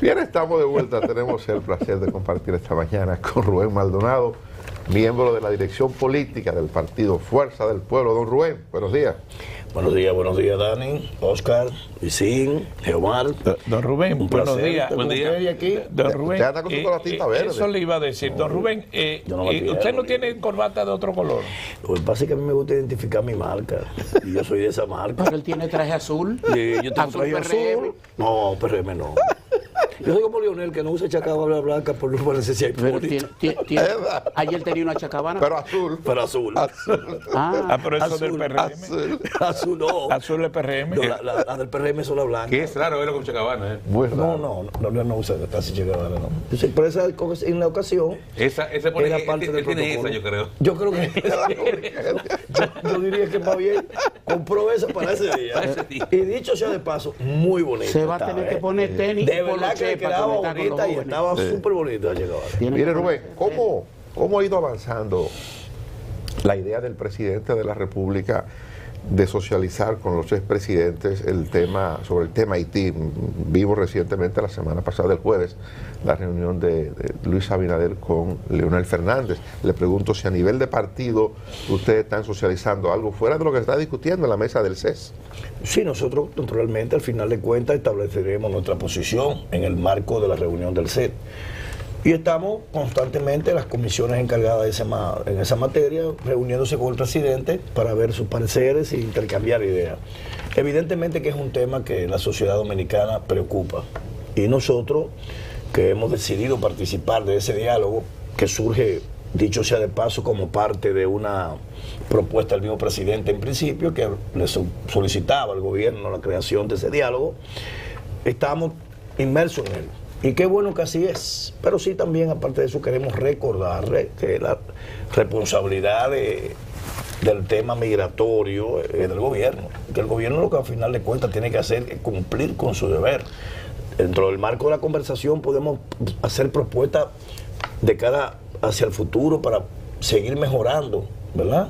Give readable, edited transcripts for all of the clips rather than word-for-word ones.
Bien, estamos de vuelta. Tenemos el placer de compartir esta mañana con Rubén Maldonado, miembro de la dirección política del partido Fuerza del Pueblo. Don Rubén, buenos días. Buenos días, Dani, Oscar, Vicín, Geomar. Don Rubén, buenos días. Buen día. Aquí. Don Rubén, ya anda con su coratita verde. Eso le iba a decir. Don Rubén, usted no tiene corbata de otro color. Lo que pasa es que a mí me gusta identificar mi marca. Y yo soy de esa marca. Pero él tiene traje azul. Sí, yo tengo traje azul. No, PRM no. Yo soy como Lionel, que no usa chacabana blanca por no necesidad. Pero ayer tenía una chacabana. Pero azul. Pero azul. Pero eso azul, del PRM. Azul no. Azul del PRM. No, la del PRM es la blanca. Que es raro verlo con chacabana, ¿eh? No usa casi chacabana, no. Pero esa, en la ocasión. Ese pone, era parte del tiene protocolo. esa, yo creo. Yo creo que yo diría que más bien compró esa para ese día. Y dicho sea de paso, muy bonita. Se va a tener que poner tenis. De verdad que le quedaba bonita y estaba súper bonita. Mire, Rubén, ¿cómo ha ido avanzando la idea del presidente de la República de socializar con los expresidentes sobre el tema Haití? Vimos recientemente, la semana pasada, el jueves, la reunión de Luis Abinader con Leonel Fernández. Le pregunto si a nivel de partido ustedes están socializando algo fuera de lo que se está discutiendo en la mesa del CES. Sí, nosotros naturalmente al final de cuentas estableceremos nuestra posición en el marco de la reunión del CES. Y estamos constantemente, las comisiones encargadas en esa materia, reuniéndose con el presidente para ver sus pareceres e intercambiar ideas. Evidentemente que es un tema que la sociedad dominicana preocupa. Y nosotros, que hemos decidido participar de ese diálogo, que surge, dicho sea de paso, como parte de una propuesta del mismo presidente en principio, que le solicitaba al gobierno la creación de ese diálogo, estamos inmersos en él. Y qué bueno que así es, pero sí también, aparte de eso, queremos recordarle que la responsabilidad del tema migratorio es del gobierno, que el gobierno lo que al final de cuentas tiene que hacer es cumplir con su deber. Dentro del marco de la conversación podemos hacer propuestas de cara hacia el futuro para seguir mejorando, ¿verdad?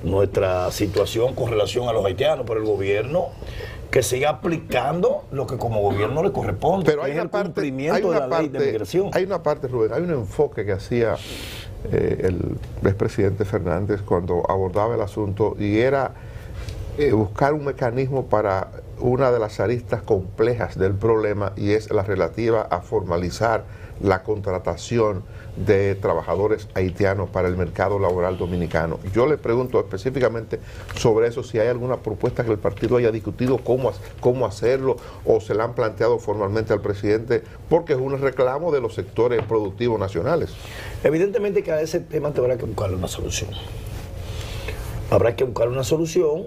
Nuestra situación con relación a los haitianos, pero el gobierno que siga aplicando lo que como gobierno le corresponde. Pero hay una parte, cumplimiento de la ley de migración. Hay una parte, Rubén, hay un enfoque que hacía el expresidente Fernández cuando abordaba el asunto, y era buscar un mecanismo para una de las aristas complejas del problema, y es la relativa a formalizar la contratación de trabajadores haitianos para el mercado laboral dominicano. Yo le pregunto específicamente sobre eso, si hay alguna propuesta que el partido haya discutido, cómo hacerlo, o se la han planteado formalmente al presidente, porque es un reclamo de los sectores productivos nacionales. Evidentemente que a ese tema habrá que buscarle una solución. Habrá que buscar una solución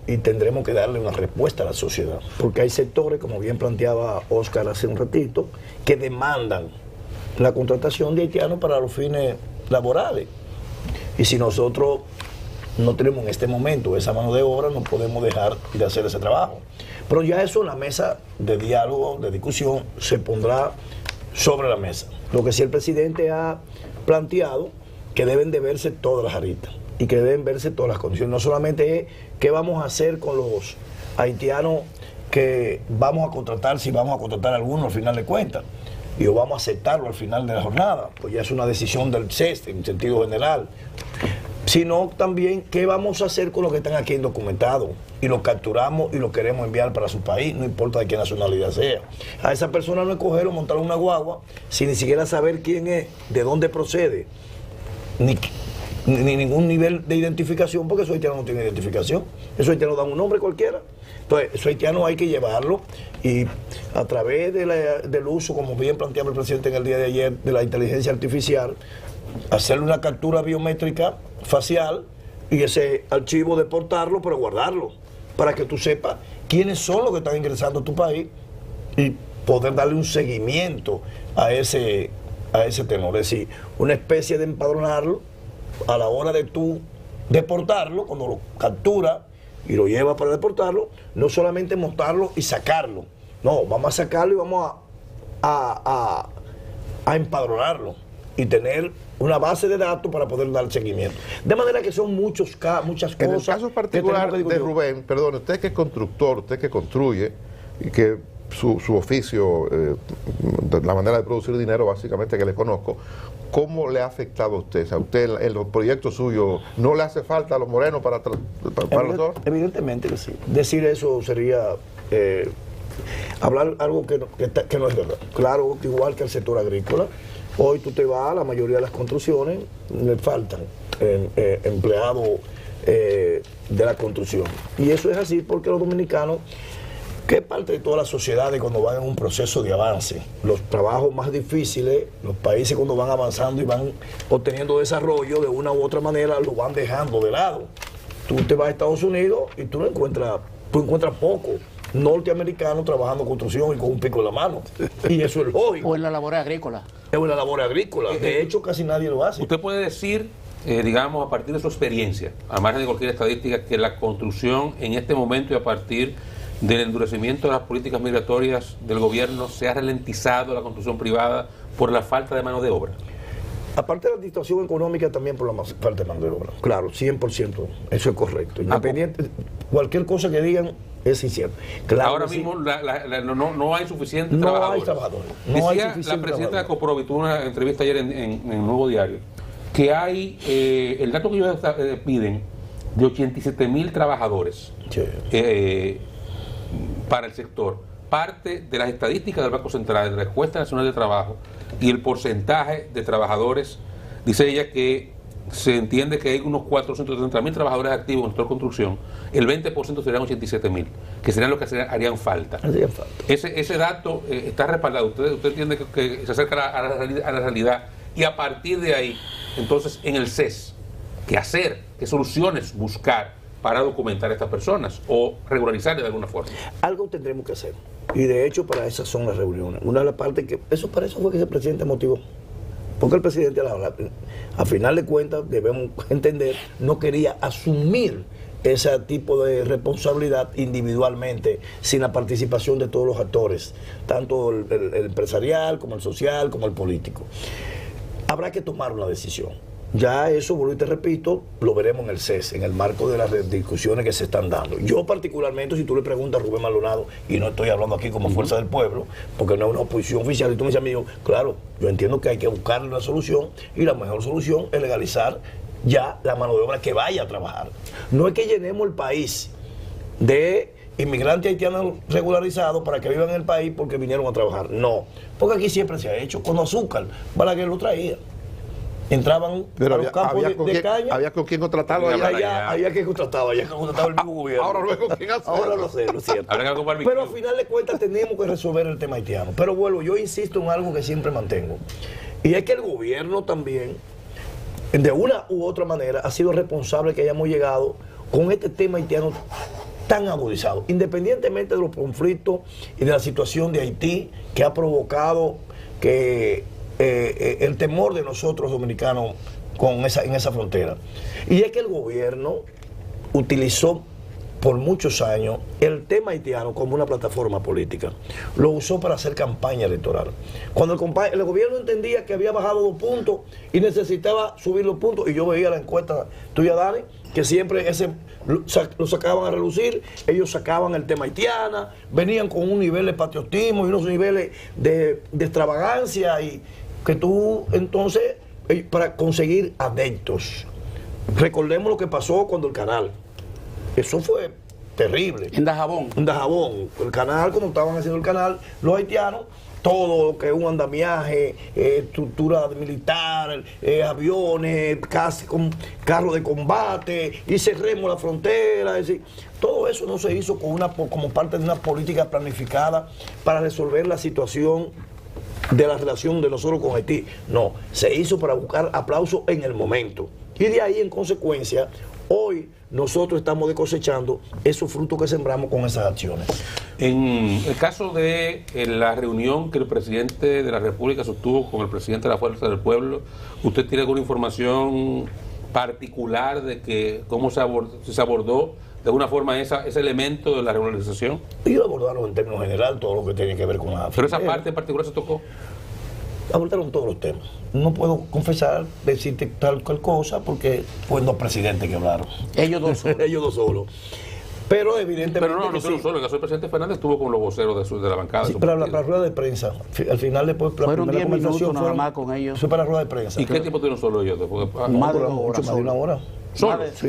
y tendremos que darle una respuesta a la sociedad, porque hay sectores, como bien planteaba Oscar hace un ratito, que demandan la contratación de haitianos para los fines laborales. Y si nosotros no tenemos en este momento esa mano de obra, no podemos dejar de hacer ese trabajo. Pero ya eso en la mesa de diálogo, de discusión, se pondrá sobre la mesa. Lo que sí el presidente ha planteado, que deben de verse todas las aristas y que deben verse todas las condiciones. No solamente es qué vamos a hacer con los haitianos que vamos a contratar, si vamos a contratar a algunos al final de cuentas, y o vamos a aceptarlo al final de la jornada, pues ya es una decisión del CES en sentido general, sino también qué vamos a hacer con los que están aquí indocumentados y los capturamos y los queremos enviar para su país, no importa de qué nacionalidad sea. A esa persona no es cogerlo, montarlo en una guagua sin ni siquiera saber quién es, de dónde procede, ni ningún nivel de identificación, porque esos haitianos no tienen identificación, esos haitianos dan un nombre cualquiera. Entonces, esos haitianos hay que llevarlo, y a través del uso, como bien planteaba el presidente en el día de ayer, de la inteligencia artificial, hacerle una captura biométrica facial y ese archivo deportarlo, pero guardarlo, para que tú sepas quiénes son los que están ingresando a tu país y poder darle un seguimiento a ese tenor. Es decir, una especie de empadronarlo a la hora de tú deportarlo, cuando lo captura y lo lleva para deportarlo, no solamente montarlo y sacarlo, no, vamos a sacarlo y vamos a empadronarlo y tener una base de datos para poder dar seguimiento. De manera que son muchas cosas. En el caso particular de Rubén, perdón, usted que es constructor, usted que construye y que su oficio, la manera de producir dinero básicamente que le conozco, ¿cómo le ha afectado a usted? O sea, usted en los proyectos suyos, ¿no le hace falta a los morenos para los? Evidentemente que sí. Decir eso sería hablar algo que no es verdad. Claro, igual que el sector agrícola, hoy tú te vas a la mayoría de las construcciones, le faltan empleados de la construcción. Y eso es así porque los dominicanos, que es parte de todas las sociedades cuando van en un proceso de avance, los trabajos más difíciles, los países cuando van avanzando y van obteniendo desarrollo de una u otra manera, lo van dejando de lado. Tú te vas a Estados Unidos y tú encuentras poco norteamericanos trabajando construcción y con un pico en la mano. Y eso es lógico. O en la labor agrícola. Es una labor agrícola. De hecho, casi nadie lo hace. Usted puede decir, digamos, a partir de su experiencia, al margen de cualquier estadística, que la construcción en este momento y a partir del endurecimiento de las políticas migratorias del gobierno se ha ralentizado la construcción privada por la falta de mano de obra. Aparte de la situación económica, también por la falta de mano de obra. Claro, 100%, eso es correcto. Independiente, cualquier cosa que digan es incierto. Claro, ahora mismo no hay suficientes trabajadores. Decía la presidenta de Coprovi, tuvo una entrevista ayer en el Nuevo Diario, que hay, el dato que ellos piden, de 87,000 trabajadores para el sector, parte de las estadísticas del Banco Central, de la Encuesta Nacional de Trabajo, y el porcentaje de trabajadores, dice ella que se entiende que hay unos 430,000 trabajadores activos en el sector construcción, el 20% serían 87,000, que serían los que harían falta. Ese dato está respaldado. Usted entiende que se acerca a la realidad, y a partir de ahí, entonces, en el CES, ¿qué hacer? ¿Qué soluciones buscar para documentar a estas personas o regularizarles de alguna forma? Algo tendremos que hacer. Y de hecho, para esas son las reuniones. Una de las partes que... para eso fue que el presidente motivó. Porque el presidente, a final de cuentas, debemos entender, no quería asumir ese tipo de responsabilidad individualmente, sin la participación de todos los actores, tanto el empresarial, como el social, como el político. Habrá que tomar una decisión. Ya eso, vuelvo y te repito, lo veremos en el CES, en el marco de las discusiones que se están dando. Yo particularmente, si tú le preguntas a Rubén Maldonado, y no estoy hablando aquí como Fuerza del Pueblo, porque no es una oposición oficial, y tú me dices, amigo, claro, yo entiendo que hay que buscarle una solución, y la mejor solución es legalizar ya la mano de obra que vaya a trabajar. No es que llenemos el país de inmigrantes haitianos regularizados para que vivan en el país porque vinieron a trabajar. No, porque aquí siempre se ha hecho. Con azúcar, Balaguer lo traía. Entraban a los campos de caña. Había con quién contratarlo había que contratarlo, el mismo gobierno. Ahora luego quién hace. Ahora lo sé, lo siento. Pero al final de cuentas tenemos que resolver el tema haitiano. Pero bueno, yo insisto en algo que siempre mantengo. Y es que el gobierno también, de una u otra manera, ha sido responsable que hayamos llegado con este tema haitiano tan agudizado, independientemente de los conflictos y de la situación de Haití, que ha provocado que el temor de nosotros dominicanos en esa frontera. Y es que el gobierno utilizó por muchos años el tema haitiano como una plataforma política. Lo usó para hacer campaña electoral. Cuando el gobierno entendía que había bajado 2 puntos y necesitaba subir los puntos, y yo veía la encuesta tuya, Dani, que siempre lo sacaban a relucir, ellos sacaban el tema haitiana, venían con un nivel de patriotismo y unos niveles de extravagancia, y que tú entonces, para conseguir adeptos. Recordemos lo que pasó cuando el canal. Eso fue terrible. En Dajabón. En Dajabón. El canal, cuando estaban haciendo el canal, los haitianos, todo lo que es un andamiaje, estructura militar, aviones, casi con carros de combate, y cerremos la frontera, es decir, todo eso no se hizo como parte de una política planificada para resolver la situación de la relación de nosotros con Haití. No, se hizo para buscar aplauso en el momento. Y de ahí, en consecuencia, hoy nosotros estamos cosechando esos frutos que sembramos con esas acciones. En el caso de la reunión que el presidente de la República sostuvo con el presidente de la Fuerza del Pueblo, ¿usted tiene alguna información particular de que cómo se abordó de alguna forma ese elemento de la regularización? Ellos abordaron en términos general todo lo que tiene que ver con la... ¿Pero esa parte en particular se tocó? Abordaron todos los temas. No puedo confesar, decirte tal cual cosa, porque fueron 2 presidentes que hablaron. Ellos 2 solos. Ellos 2 solos. Pero evidentemente. Pero no solo, el caso del presidente Fernández estuvo con los voceros de la bancada. Sí, para la rueda de prensa. Al final, después, fueron 10 minutos nada más con ellos. Fue para la rueda de prensa. ¿Y qué tiempo tuvieron solo ellos? Más de 1 hora. ¿Solo? Sí,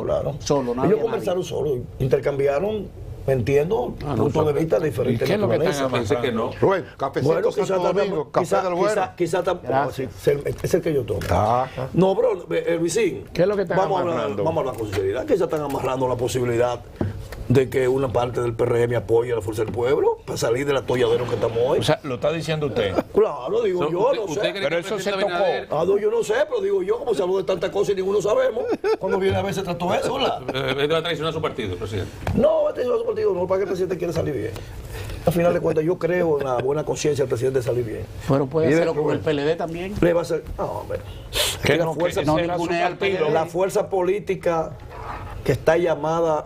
claro. Solo, ellos conversaron solo, intercambiaron, entiendo, puntos de vista diferentes. ¿Qué es lo que están Pensé que no. Rubén, cafecito Santo Domingo, café del bueno. Quizá es el que yo tomo. No, bro, Luisín, ¿qué es lo que están amarrando? Vamos a hablar con sinceridad. Quizá están amarrando la posibilidad de que una parte del PRM apoye a la Fuerza del Pueblo para salir del atolladero que estamos hoy. O sea, lo está diciendo usted. Claro, digo yo, no sé. Pero eso se tocó. No, yo no sé, pero digo yo, como se habló de tantas cosas y ninguno sabemos, cuando viene a ver se trató eso, ¿verdad? ¿Va a traicionar a su partido, presidente? No, va a traicionar a su partido, no, para que el presidente quiera salir bien. Al final de cuentas, yo creo en la buena conciencia del presidente de salir bien. Pero puede hacerlo con el PLD también. Le va a hacer. No, hombre. La fuerza política que está llamada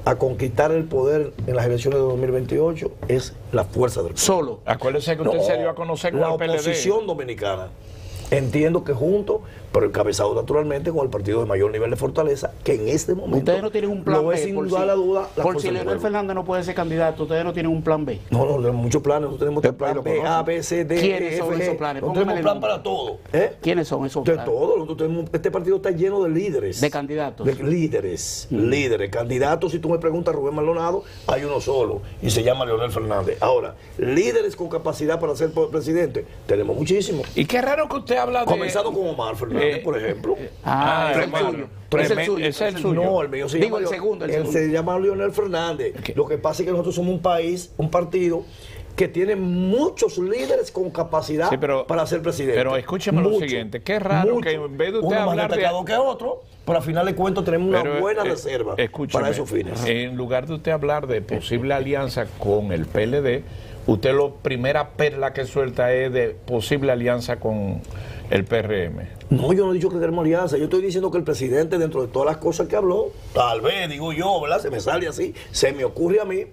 a conquistar el poder en las elecciones de 2028 es la fuerza del pueblo. Solo. Acuérdese que usted se dio a conocer con la el PLD. oposición dominicana. Entiendo que junto, pero encabezado naturalmente con el partido de mayor nivel de fortaleza, que en este momento ustedes no tienen un plan no B, es sin duda la duda. Por si Leonel Fernández no puede ser candidato, ustedes no tienen un plan B. No, tenemos muchos planes, nosotros tenemos plan B, A, B, C, D, ¿Quiénes son F, esos planes? Nosotros tenemos un plan para todo. ¿Quiénes son esos De planes? todo. Nosotros tenemos, este partido está lleno de líderes. De candidatos. De líderes. Líderes. Candidatos, si tú me preguntas, Rubén Maldonado, hay uno solo y se llama Leonel Fernández. Ahora, líderes con capacidad para ser presidente, tenemos muchísimos. Y qué raro que usted habla de... Comenzando con Omar Fernández, por ejemplo. Es el suyo. Es el suyo. No, el mío se llama... el segundo. Se llama Leonel Fernández. Lo que pasa es que nosotros somos un país, un partido que tiene muchos líderes con capacidad para ser presidente. Pero escúcheme lo siguiente, qué raro que en vez de usted uno hablar más destacado que otro, pero al final de cuentas tenemos una buena reserva para esos fines. En lugar de usted hablar de posible alianza con el PLD, usted la primera perla que suelta es de posible alianza con el PRM. No, yo no he dicho que queremos alianza, yo estoy diciendo que el presidente, dentro de todas las cosas que habló, tal vez, digo yo, ¿verdad? Se me sale así, se me ocurre a mí,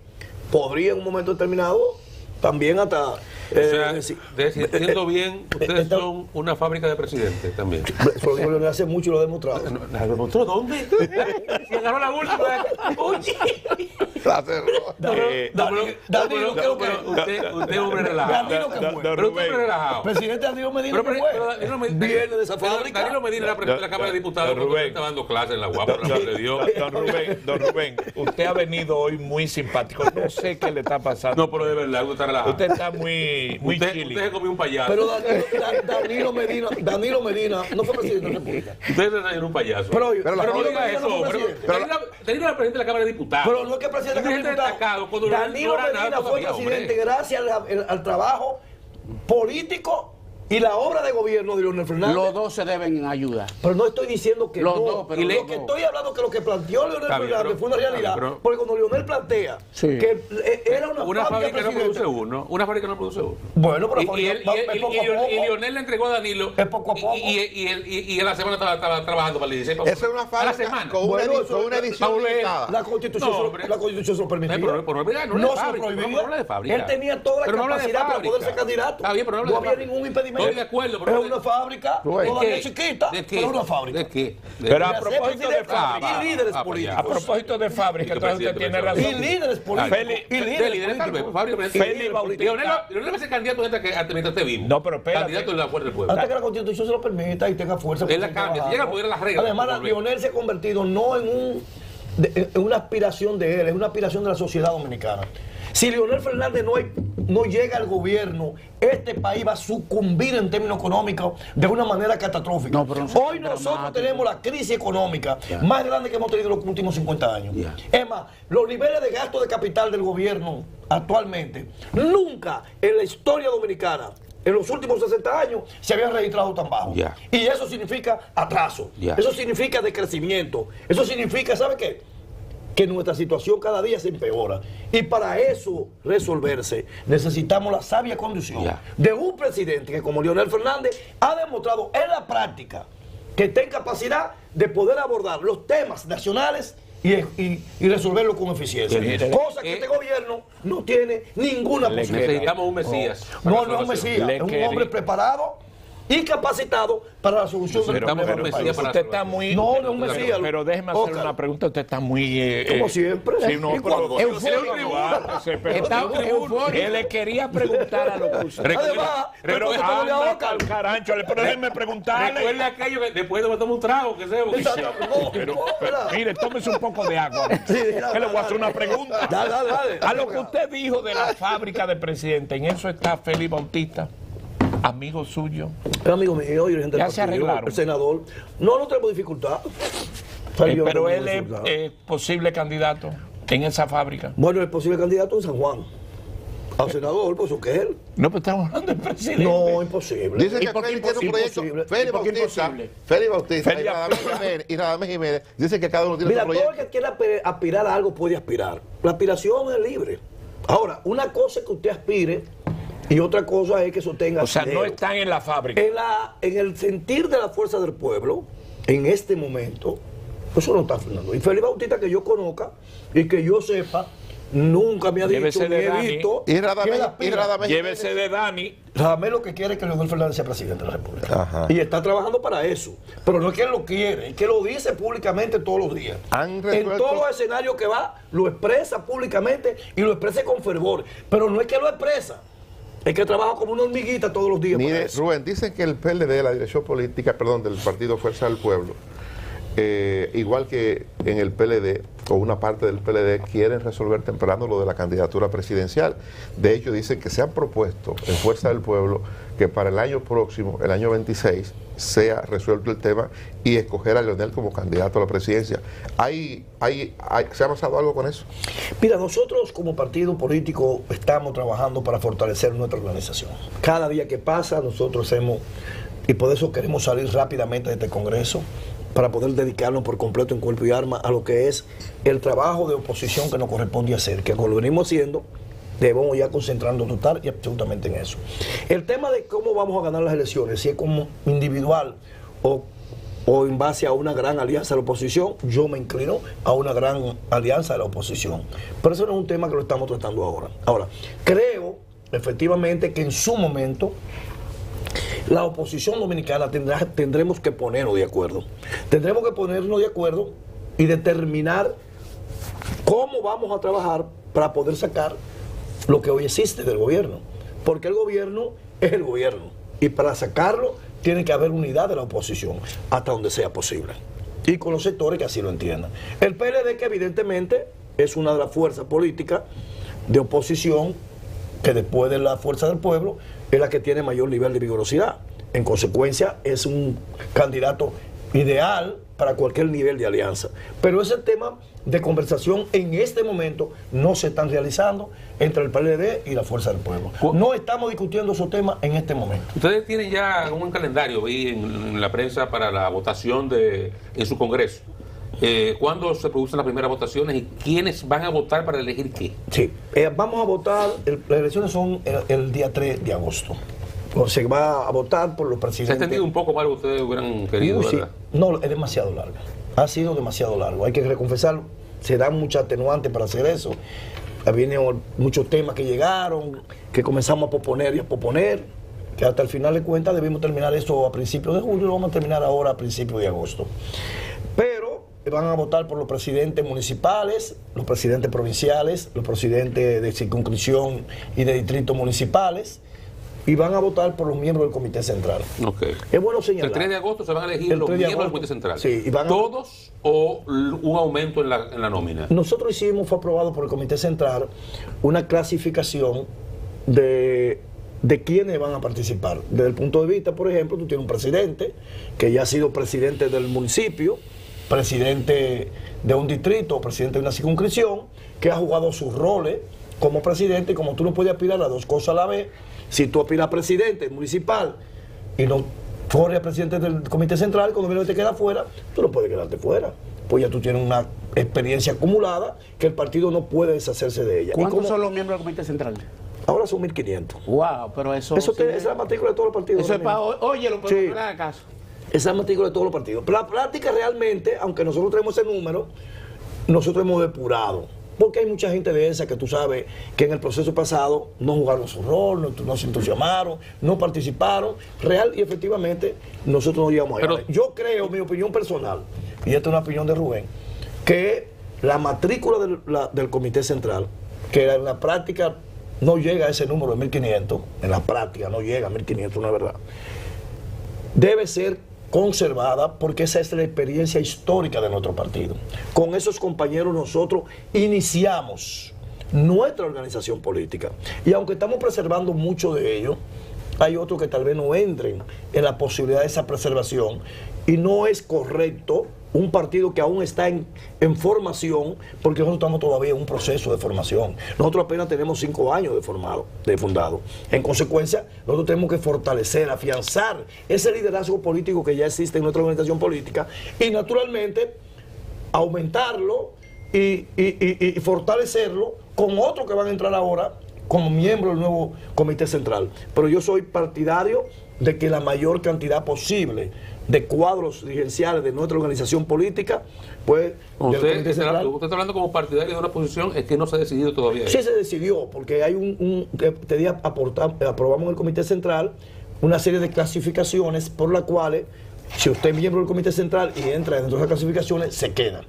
podría en un momento determinado también hasta... Entiendo bien, ustedes son una fábrica de presidentes también. Eso lo digo Leonel hace mucho y lo he demostrado. ¿Lo demostró dónde? Se agarró la última. Oye. Danilo, usted es un hombre relajado. Danilo, ¿qué fue? Pero usted es relajado. Presidente Danilo Medina, ¿qué fue? Viene de esa fábrica. Danilo Medina era presidente de la Cámara de Diputados cuando usted estaba dando clases en la UAP, por el amor de Dios. Don Rubén, usted ha venido hoy muy simpático. No sé qué le está pasando. No, pero de verdad, usted está relajado. Usted está muy chili. Usted se comió un payaso. Pero Danilo Medina no fue presidente de la República. Usted era un payaso. Pero no diga eso. Danilo era presidente de la Cámara de Diputados. Pero no es que presidente de la Cámara de Diputados. Danilo Medina fue presidente gracias al trabajo político y la obra de gobierno de Leonel Fernández. Los dos se deben ayudar. Pero no estoy diciendo que los no. Dos, pero lo que estoy hablando es que lo que planteó Leonel Fernández fue una realidad. Porque cuando Leonel plantea que era una fábrica no produce uno. Una fábrica no produce uno. Bueno, pero y Leonel le entregó a Danilo. Es poco a poco. Y a la semana estaba trabajando para el 16. Esa es una fábrica con una edición limitada. La Constitución se lo permitía. No se prohibía. Él tenía toda la capacidad para poder ser candidato. No había ningún impedimento. Estoy de acuerdo, pero es una fábrica todavía chiquita, pero es una fábrica. ¿De qué? Pero a propósito de fábrica, y líderes políticos. A propósito de fábrica, entonces usted tiene razón. Y líderes políticos. Leonel va a ser candidato mientras esté vivo. No, pero espérate. Candidato de la fuerza del pueblo. Hasta que la Constitución se lo permita y tenga fuerza. Él la cambia, si llega a poder las reglas. Además, Leonel se ha convertido no en una aspiración de él, es una aspiración de la sociedad dominicana. Si Leonel Fernández no llega al gobierno, este país va a sucumbir en términos económicos de una manera catastrófica. Hoy nosotros tenemos la crisis económica más grande que hemos tenido en los últimos 50 años. Es más, los niveles de gasto de capital del gobierno actualmente, nunca en la historia dominicana, en los últimos 60 años, se había registrado tan bajo. Y eso significa atraso. Eso significa decrecimiento. Eso significa, ¿sabe qué? Que nuestra situación cada día se empeora. Y para eso resolverse, necesitamos la sabia conducción de un presidente que, como Leonel Fernández, ha demostrado en la práctica que tiene capacidad de poder abordar los temas nacionales y resolverlo con eficiencia. Cosa que este gobierno no tiene ninguna posibilidad. Necesitamos un Mesías. No es un Mesías, es un hombre preparado, incapacitado para la solución del problema del país. Usted está muy... No es un mesías. Pero déjeme hacerle una pregunta. Usted está muy... como siempre. Sí, no, pero él le quería preguntar a lo que usted... Pero carancho, pero déjeme preguntarle. Recuerda aquello que después de tomar un trago, que sea. Pero mire, tómese un poco de agua. Que le voy a hacer una pregunta. Dale. A lo que usted dijo de la fábrica del presidente, en eso está Félix Bautista, amigo suyo. Es amigo mío, dirigente del Ya se partido, arreglaron. el senador. No tenemos dificultad. Pero él es posible candidato en esa fábrica. Bueno, es posible candidato en San Juan. Al senador, pues eso que es él. No, pero estamos hablando del presidente. No, imposible. Dice que Félix tiene un proyecto. Félix Bautista y Radamés Jiménez dice que cada uno tiene Mira, su proyecto. todo el que quiera aspirar a algo puede aspirar. La aspiración es libre. Ahora, una cosa es que usted aspire y otra cosa es que eso tenga... O sea, no están en la fábrica. En el sentir de la fuerza del pueblo, en este momento, eso no está Fernando. Y Félix Bautista, que yo conozca y que yo sepa, nunca me ha dicho ni he visto. Y Radamés Llévese de Dani. Radamés lo que quiere es que Leonel Fernández sea presidente de la República. Ajá. Y está trabajando para eso. Pero no es que él lo quiere, es que lo dice públicamente todos los días. En todos los escenarios que va, lo expresa públicamente y lo expresa con fervor. Pero no es que lo expresa, es que trabaja como una hormiguita todos los días. Mire, Rubén, dicen que el PLD, la dirección política, del Partido Fuerza del Pueblo, igual que en el PLD, o una parte del PLD, quieren resolver temprano lo de la candidatura presidencial. De hecho, dicen que se han propuesto en Fuerza del Pueblo que para el año próximo, el año 26, sea resuelto el tema y escoger a Leonel como candidato a la presidencia. ¿Se ha avanzado algo con eso? Mira, nosotros como partido político estamos trabajando para fortalecer nuestra organización. Cada día que pasa nosotros hacemos, y por eso queremos salir rápidamente de este Congreso, para poder dedicarnos por completo en cuerpo y alma a lo que es el trabajo de oposición que nos corresponde hacer, que como lo venimos haciendo, debemos ya concentrarnos total y absolutamente en eso. El tema de cómo vamos a ganar las elecciones, si es como individual o en base a una gran alianza de la oposición, yo me inclino a una gran alianza de la oposición. Pero eso no es un tema que lo estamos tratando ahora. Ahora, creo efectivamente que en su momento la oposición dominicana tendremos que ponernos de acuerdo. Tendremos que ponernos de acuerdo y determinar cómo vamos a trabajar para poder sacar lo que hoy existe del gobierno. Porque el gobierno es el gobierno. Y para sacarlo tiene que haber unidad de la oposición hasta donde sea posible. Y con los sectores que así lo entiendan. El PLD, que evidentemente es una de las fuerzas políticas de oposición que después de la fuerza del pueblo es la que tiene mayor nivel de vigorosidad. En consecuencia, es un candidato ideal para cualquier nivel de alianza. Pero ese tema de conversación en este momento no se están realizando entre el PLD y la fuerza del pueblo. No estamos discutiendo esos temas en este momento. Ustedes tienen ya un calendario, vi en la prensa, para la votación en su Congreso. ¿Cuándo se producen las primeras votaciones y quiénes van a votar para elegir qué? Sí, vamos a votar, las elecciones son el día 3 de agosto. Se va a votar por los presidentes. ¿Se ha extendido un poco más lo que ustedes hubieran querido, verdad? No, es demasiado largo. Ha sido demasiado largo. Hay que reconfesarlo. Se dan muchas atenuantes para hacer eso. Vienen muchos temas que llegaron, que comenzamos a posponer y a posponer, que hasta el final de cuentas debimos terminar esto a principios de julio y lo vamos a terminar ahora a principios de agosto. Pero van a votar por los presidentes municipales, los presidentes provinciales, los presidentes de circunscripción y de distritos municipales, y van a votar por los miembros del Comité Central. Okay. Es bueno señalar. El 3 de agosto se van a elegir los miembros del Comité Central. Sí, y ¿todos o un aumento en la nómina? Nosotros fue aprobado por el Comité Central una clasificación de quiénes van a participar. Desde el punto de vista, por ejemplo, tú tienes un presidente que ya ha sido presidente del municipio, presidente de un distrito, presidente de una circunscripción, que ha jugado sus roles como presidente, y como tú no puedes aspirar a dos cosas a la vez, si tú aspiras a presidente municipal y no corres a presidente del Comité Central, cuando viene te queda fuera, tú no puedes quedarte fuera. Pues ya tú tienes una experiencia acumulada que el partido no puede deshacerse de ella. ¿Cuántos son los miembros del Comité Central? Ahora son 1.500. Wow, pero eso... Esa es la matrícula de todos los partidos. Eso es para... Óyelo, pero no le hagas caso. Esa es la matrícula de todos los partidos. Pero la práctica realmente, aunque nosotros tenemos ese número, nosotros hemos depurado Porque hay mucha gente de esa que tú sabes que en el proceso pasado no jugaron su rol, no se entusiasmaron, no participaron. Real y efectivamente nosotros no llegamos a ganar. Yo creo, mi opinión personal, y esta es una opinión de Rubén, que la matrícula del Comité Central, que en la práctica no llega a ese número de 1.500, en la práctica no llega a 1.500, no es verdad, debe ser conservada porque esa es la experiencia histórica de nuestro partido. Con esos compañeros nosotros iniciamos nuestra organización política y aunque estamos preservando mucho de ello, hay otros que tal vez no entren en la posibilidad de esa preservación y no es correcto un partido que aún está en formación, porque nosotros estamos todavía en un proceso de formación. Nosotros apenas tenemos 5 años de fundado. En consecuencia, nosotros tenemos que fortalecer, afianzar ese liderazgo político que ya existe en nuestra organización política y naturalmente aumentarlo y fortalecerlo con otros que van a entrar ahora como miembro del nuevo Comité Central. Pero yo soy partidario de que la mayor cantidad posible de cuadros dirigenciales de nuestra organización política, pues... Usted está hablando como partidario de una posición, es que no se ha decidido todavía. Sí se decidió, porque hay aprobamos en el Comité Central una serie de clasificaciones por las cuales, si usted es miembro del Comité Central y entra dentro de esas clasificaciones, se queda.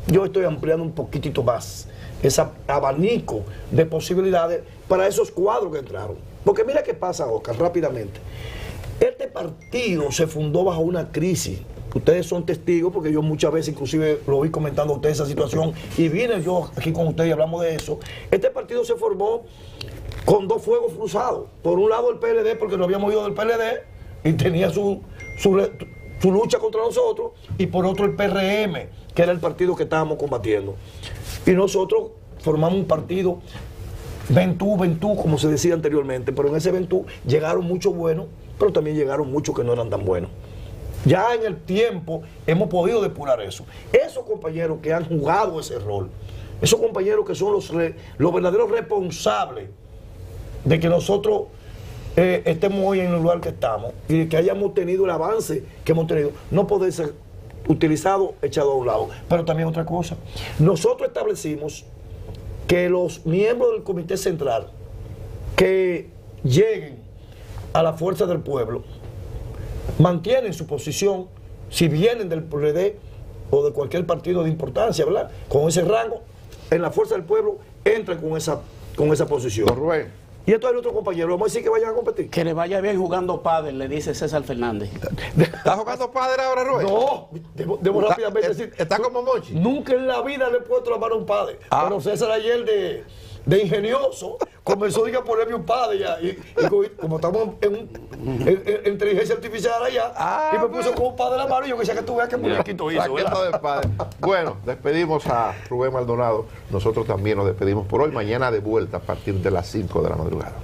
Yo estoy ampliando un poquitito más ese abanico de posibilidades para esos cuadros que entraron. Porque mira qué pasa, Oscar, rápidamente. Este partido se fundó bajo una crisis. Ustedes son testigos porque yo muchas veces inclusive lo vi comentando a ustedes esa situación y vine yo aquí con ustedes y hablamos de eso. Este partido se formó con 2 fuegos cruzados. Por un lado el PLD, porque no habíamos ido del PLD y tenía su lucha contra nosotros, y por otro el PRM, que era el partido que estábamos combatiendo. Y nosotros formamos un partido Ventú, como se decía anteriormente, pero en ese Ventú llegaron muchos buenos, pero también llegaron muchos que no eran tan buenos. Ya en el tiempo hemos podido depurar eso. Esos compañeros que han jugado ese rol, esos compañeros que son los verdaderos responsables de que nosotros estemos hoy en el lugar que estamos y que hayamos tenido el avance que hemos tenido, no puede ser utilizado, echado a un lado. Pero también otra cosa, nosotros establecimos que los miembros del Comité Central que lleguen a la fuerza del pueblo mantienen su posición si vienen del PLD o de cualquier partido de importancia, ¿verdad? Con ese rango, en la fuerza del pueblo entran con esa posición. Don Rubén. Y esto hay otro compañero, vamos a decir que vayan a competir. Que le vaya bien jugando pádel, le dice César Fernández. ¿Estás jugando pádel ahora, Rubén? No, debo rápidamente decir. ¿Está como Monchi? Nunca en la vida le he puesto la mano a un pádel. Pero César ayer de ingenioso comenzó a ponerme un pádel ya. Y como estamos en inteligencia artificial allá, y me puso con un pádel en la mano y yo quería que tú veas que muñequito hizo. Bueno, despedimos a Rubén Maldonado. Nosotros también nos despedimos por hoy. Mañana de vuelta a partir de las 5 de la madrugada.